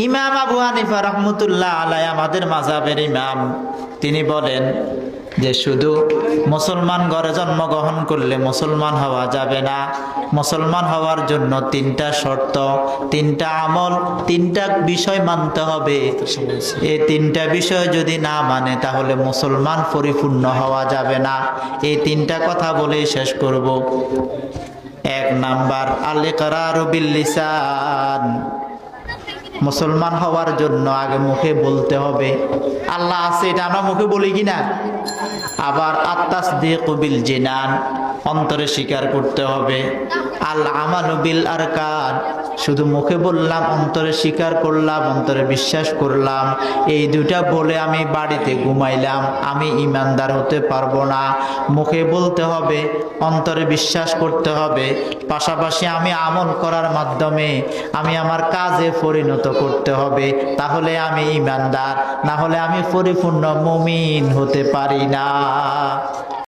ইমাম আবু হানিফা রহমতুল্লাহ আলাই আমাদের মাযহাবের ইমাম, তিনি বলেন যে শুধু মুসলমান ঘরে জন্মগ্রহণ করলে মুসলমান হওয়া যাবে না। মুসলমান হওয়ার জন্য তিনটা শর্ত, তিনটা আমল, তিনটা বিষয় মানতে হবে। এই তিনটা বিষয় যদি না মানে তাহলে মুসলমান পরিপূর্ণ হওয়া যাবে না। এই তিনটা কথা বলেই শেষ করব। এক নাম্বার আল ইকরারু বিল লিসান। মুসলমান হওয়ার জন্য আগে মুখে বলতে হবে আল্লাহ আছে, এটা আমরা মুখে বলি কিনা। আবার আত-তাসদীকু বিল জিনান, অন্তরে স্বীকার করতে হবে। আল আমালু বিল আরকান, শুধু মুখে বললাম, অন্তরে স্বীকার করলাম, অন্তরে বিশ্বাস করলাম, এই দুটা বলে আমি বাড়িতে ঘুমাইলাম, আমি ইমানদার হতে পারবো না। মুখে বলতে হবে, অন্তরে বিশ্বাস করতে হবে, পাশাপাশি আমি আমল করার মাধ্যমে আমি আমার কাজে পরিণত করতে হবে, তাহলে আমি ইমানদার, না হলে আমি পরিপূর্ণ মুমিন হতে পারি না।